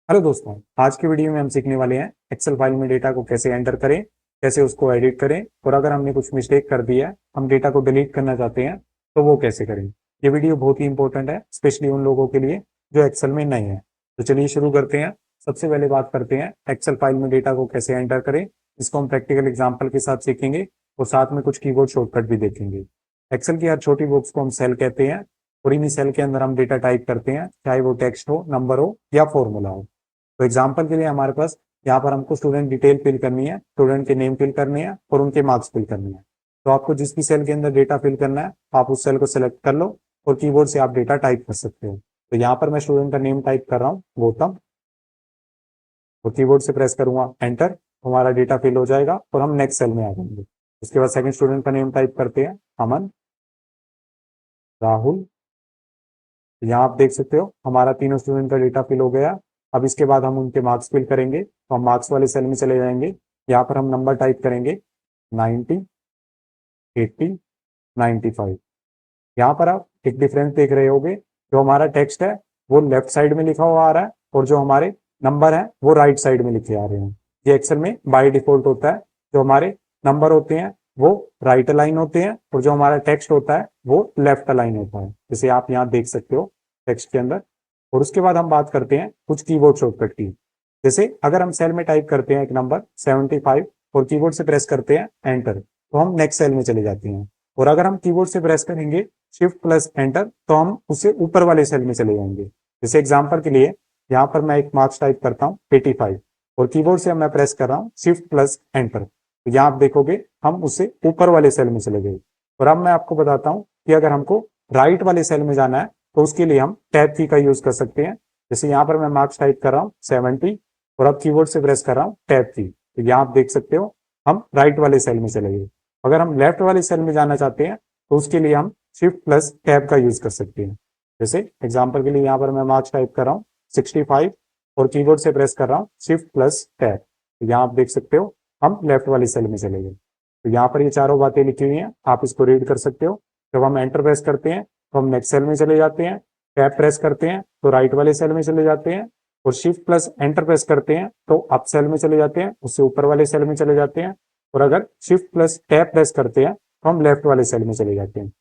Hello दोस्तों, आज की वीडियो में हम सीखने वाले हैं एक्सेल फाइल में डेटा को कैसे एंटर करें, कैसे उसको एडिट करें और अगर हमने कुछ मिस्टेक कर दिया है, हम डेटा को डिलीट करना चाहते हैं तो वो कैसे करें। ये वीडियो बहुत ही इंपॉर्टेंट है, स्पेशली उन लोगों के लिए जो एक्सेल में नए हैं। तो चलिए शुरू करते हैं। सबसे पहले बात करते हैं एक्सेल फाइल में डेटा को कैसे एंटर करें। इसको हम प्रैक्टिकल एग्जाम्पल के साथ सीखेंगे और साथ में कुछ कीबोर्ड शॉर्टकट भी देखेंगे। एक्सेल की हर छोटी बॉक्स को हम सेल कहते हैं और इन्हीं सेल के अंदर हम डेटा टाइप करते हैं, चाहे वो टेक्स्ट हो, नंबर हो या फॉर्मूला हो। तो एग्जाम्पल के लिए हमारे पास यहाँ पर हमको स्टूडेंट डिटेल फिल करनी है, स्टूडेंट के नेम फिल करने हैं और उनके मार्क्स फिल करने हैं। तो आपको जिस भी सेल के अंदर डेटा फिल करना है, आप उस सेल को सिलेक्ट कर लो और कीबोर्ड से आप डेटा टाइप कर सकते हो। तो यहाँ पर मैं स्टूडेंट का नेम टाइप कर रहा हूँ, गौतम, और कीबोर्ड से प्रेस करूंगा एंटर, हमारा डेटा फिल हो जाएगा और हम नेक्स्ट सेल में आ जाएंगे। उसके बाद सेकंड स्टूडेंट का नेम टाइप करते हैं, अमन, राहुल। यहाँ आप देख सकते हो हमारा तीनों स्टूडेंट का डेटा फिल हो गया। अब इसके बाद हम उनके मार्क्स फिल करेंगे, तो हम मार्क्स वाले सेल में चले जाएंगे। यहाँ पर हम नंबर टाइप करेंगे 90, 80, 95। यहाँ पर आप एक डिफरेंस देख रहे होगे, जो हमारा टेक्स्ट है वो लेफ्ट साइड में लिखा हुआ आ रहा है और जो हमारे नंबर है वो राइट साइड में लिखे आ रहे हैं। ये एक्सेल में बाय डिफॉल्ट होता है। जो हमारे नंबर होते हैं वो राइट अलाइन होते हैं और जो हमारा टेक्स्ट होता है वो लेफ्ट अलाइन होता है, जैसे आप यहाँ देख सकते हो टेक्स्ट के अंदर। और उसके बाद हम बात करते हैं कुछ कीबोर्ड शॉर्टकट की। जैसे अगर हम सेल में टाइप करते हैं एक नंबर 75 और कीबोर्ड से प्रेस करते हैं एंटर, तो हम नेक्स्ट सेल में चले जाते हैं। और अगर हम कीबोर्ड से प्रेस करेंगे शिफ्ट प्लस एंटर, तो हम उससे ऊपर वाले सेल में चले जाएंगे। जैसे एग्जांपल के लिए यहाँ पर मैं एक मार्क्स टाइप करता हूँ 85 और कीबोर्ड से मैं प्रेस कर रहा हूँ शिफ्ट प्लस एंटर, तो यहाँ आप देखोगे हम उससे ऊपर वाले सेल में चले गए। और अब मैं आपको बताता हूँ कि अगर हमको राइट वाले सेल में जाना है तो उसके लिए हम टैब की का यूज कर सकते हैं। जैसे यहाँ पर मैं मार्क्स टाइप कर रहा हूँ 70 और अब कीबोर्ड से प्रेस कर रहा हूँ टैब की, तो यहाँ आप देख सकते हो हम राइट वाले सेल में चले गए। अगर हम लेफ्ट वाले सेल में जाना चाहते हैं तो उसके लिए हम शिफ्ट प्लस टैब का यूज कर सकते हैं। जैसे एग्जांपल के लिए यहाँ पर मैं मार्क्स टाइप कर रहा हूँ 65 और कीबोर्ड से प्रेस कर रहा हूँ शिफ्ट प्लस टैब, तो यहाँ आप देख सकते हो हम लेफ्ट वाली सेल में चले गए। तो यहाँ पर ये चारों बातें लिखी हुई हैं, आप इसको रीड कर सकते हो। जब हम एंटर प्रेस करते हैं तो हम नेक्स्ट सेल में चले जाते हैं, टैब प्रेस करते हैं तो राइट वाले सेल में चले जाते हैं और शिफ्ट प्लस एंटर प्रेस करते हैं तो अप सेल में चले जाते हैं, उससे ऊपर वाले सेल में चले जाते हैं। और अगर शिफ्ट प्लस टैब प्रेस करते हैं तो हम लेफ्ट वाले सेल में चले जाते हैं।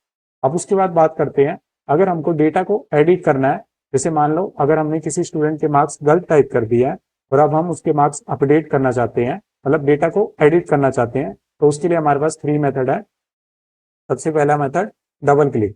अब उसके बाद बात करते हैं अगर हमको डेटा को एडिट करना है। जैसे मान लो अगर हमने किसी स्टूडेंट के मार्क्स गलत टाइप कर दिया है और अब हम उसके मार्क्स अपडेट करना चाहते हैं, मतलब डेटा को एडिट करना चाहते हैं, तो उसके लिए हमारे पास 3 मेथड है। सबसे पहला मेथड डबल क्लिक।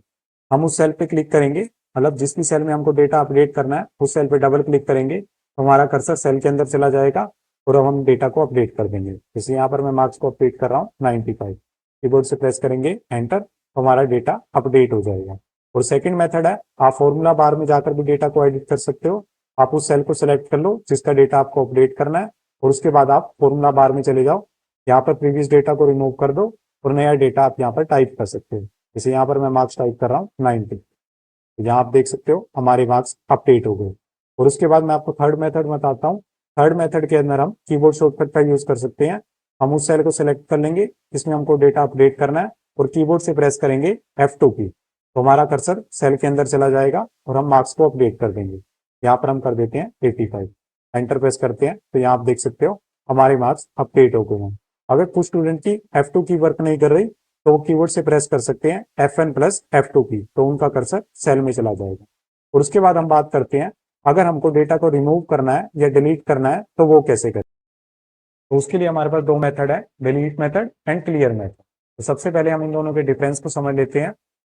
हम उस सेल पे क्लिक करेंगे, मतलब जिस भी सेल में हमको डेटा अपडेट करना है उस सेल पे डबल क्लिक करेंगे तो हमारा कर्सर सेल के अंदर चला जाएगा और अब हम डेटा को अपडेट कर देंगे। जैसे यहाँ पर मैं मार्क्स को अपडेट कर रहा हूँ 95, कीबोर्ड से प्रेस करेंगे एंटर, तो हमारा डेटा अपडेट हो जाएगा। और सेकंड मेथड है, आप फॉर्मूला बार में जाकर भी डेटा को एडिट कर सकते हो। आप उस सेल को सिलेक्ट कर लो जिसका डेटा आपको अपडेट करना है और उसके बाद आप फॉर्मूला बार में चले जाओ, यहाँ पर प्रीवियस डेटा को रिमूव कर दो और नया डेटा आप यहाँ पर टाइप कर सकते हो। जैसे यहाँ पर मैं मार्क्स टाइप कर रहा हूँ 90, तो यहाँ आप देख सकते हो हमारे मार्क्स अपडेट हो गए। और उसके बाद मैं आपको थर्ड मेथड बताता हूँ। थर्ड मेथड के अंदर हम कीबोर्ड शॉर्टकट का यूज कर सकते हैं। हम उस सेल को सिलेक्ट कर लेंगे जिसमें हमको डेटा अपडेट करना है और कीबोर्ड से प्रेस करेंगे F2 की, तो हमारा कर्सर सेल के अंदर चला जाएगा और हम मार्क्स को अपडेट कर देंगे। यहाँ पर हम कर देते हैं 85, एंटर प्रेस करते हैं तो यहाँ आप देख सकते हो हमारे मार्क्स अपडेट हो गए हैं। अगर कुछ स्टूडेंट की F2 की वर्क नहीं कर रही तो वो कीबोर्ड से प्रेस कर सकते हैं F1 प्लस F2 की, तो उनका कर्सर सेल में चला जाएगा। और उसके बाद हम बात करते हैं अगर हमको डेटा को रिमूव करना है या डिलीट करना है तो वो कैसे करें। तो उसके लिए हमारे पास दो मेथड है, delete method and clear method. तो सबसे पहले हम इन दोनों के डिफरेंस को समझ लेते हैं।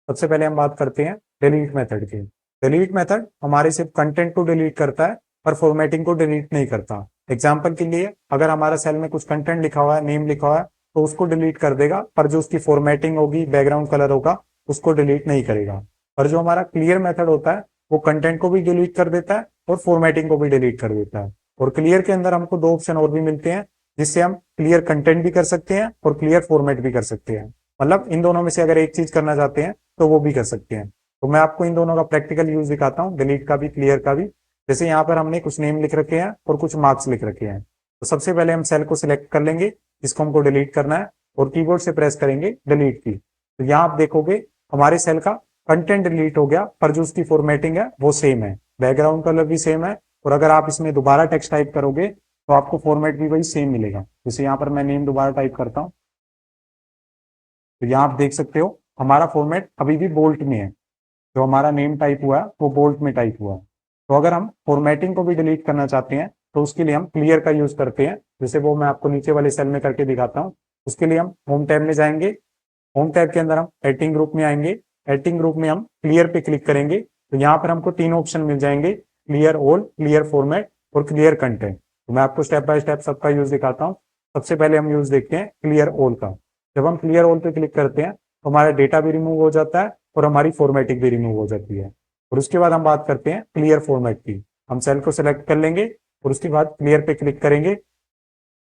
सबसे पहले हम बात करते हैं डिलीट मेथड की। डिलीट मेथड हमारे सिर्फ कंटेंट को डिलीट करता है पर फॉर्मेटिंग को डिलीट नहीं करता। एग्जाम्पल के लिए अगर हमारा सेल में कुछ कंटेंट लिखा हुआ है, नेम लिखा हुआ है, तो उसको डिलीट कर देगा, पर जो उसकी फॉर्मेटिंग होगी, बैकग्राउंड कलर होगा, उसको डिलीट नहीं करेगा। पर जो हमारा क्लियर मेथड होता है वो कंटेंट को भी डिलीट कर देता है और फॉर्मेटिंग को भी डिलीट कर देता है। और क्लियर के अंदर हमको दो ऑप्शन और भी मिलते हैं जिससे हम क्लियर कंटेंट भी कर सकते हैं और क्लियर फॉर्मेट भी कर सकते हैं। मतलब इन दोनों में से अगर एक चीज करना चाहते हैं तो वो भी कर सकते हैं। तो मैं आपको इन दोनों का प्रैक्टिकल यूज दिखाता हूँ, डिलीट का भी क्लियर का भी। जैसे यहाँ पर हमने कुछ नेम लिख रखे हैं और कुछ मार्क्स लिख रखे हैं, तो सबसे पहले हम सेल को सिलेक्ट कर लेंगे जिसको हमको डिलीट करना है और कीबोर्ड से प्रेस करेंगे डिलीट की, तो यहाँ आप देखोगे हमारे सेल का कंटेंट डिलीट हो गया पर जो उसकी फॉर्मेटिंग है वो सेम है, बैकग्राउंड कलर भी सेम है और अगर आप इसमें दोबारा टेक्स्ट टाइप करोगे तो आपको फॉर्मेट भी वही सेम मिलेगा। जैसे यहाँ पर मैं नेम दोबारा टाइप करता हूँ, तो यहाँ आप देख सकते हो हमारा फॉर्मेट अभी भी बोल्ट में है। जो हमारा नेम टाइप हुआ है वो बोल्ट में टाइप हुआ है। तो अगर हम फॉर्मेटिंग को भी डिलीट करना चाहते हैं तो उसके लिए हम क्लियर का यूज करते हैं। जैसे वो मैं आपको नीचे वाले सेल में करके दिखाता हूँ। उसके लिए हम होम टैब में जाएंगे, होम टैब के अंदर हम एडिटिंग ग्रुप में आएंगे, एडिटिंग ग्रुप में हम क्लियर पे क्लिक करेंगे तो यहाँ पर हमको तीन ऑप्शन मिल जाएंगे, क्लियर ऑल, क्लियर फॉर्मेट और क्लियर कंटेंट। तो मैं आपको स्टेप बाय स्टेप सबका यूज दिखाता हूँ। सबसे पहले हम यूज देखते हैं क्लियर ऑल का। जब हम क्लियर ऑल पे क्लिक करते हैं तो हमारा डेटा भी रिमूव हो जाता है और हमारी फॉर्मेटिंग भी रिमूव हो जाती है। और उसके बाद हम बात करते हैं क्लियर फॉर्मेट की। हम सेल को सिलेक्ट कर लेंगे और उसके बाद क्लियर पे क्लिक करेंगे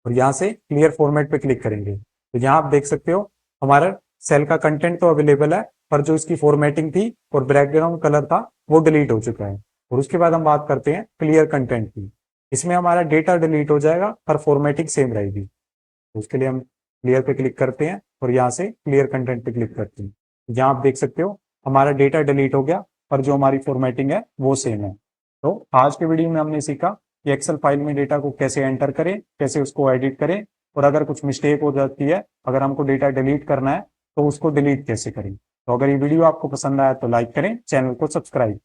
और यहाँ से क्लियर फॉर्मेट पे क्लिक करेंगे। तो यहाँ आप देख सकते हो हमारा सेल का कंटेंट तो अवेलेबल है, पर जो इसकी फॉर्मेटिंग थी और बैकग्राउंड कलर था वो डिलीट हो चुका है। और उसके बाद हम बात करते हैं क्लियर कंटेंट की। इसमें हमारा डेटा डिलीट हो जाएगा पर फॉर्मेटिंग सेम रहेगी। तो उसके लिए हम क्लियर पे क्लिक करते हैं और यहाँ से क्लियर कंटेंट पे क्लिक करते हैं। यहाँ आप देख सकते हो हमारा डेटा डिलीट हो गया पर जो हमारी फॉर्मेटिंग है वो सेम है। तो आज के वीडियो में हमने सीखा कि एक्सेल फाइल में डेटा को कैसे एंटर करें, कैसे उसको एडिट करें, और अगर कुछ मिस्टेक हो जाती है, अगर हमको डेटा डिलीट करना है तो उसको डिलीट कैसे करें। तो अगर ये वीडियो आपको पसंद आया तो लाइक करें, चैनल को सब्सक्राइब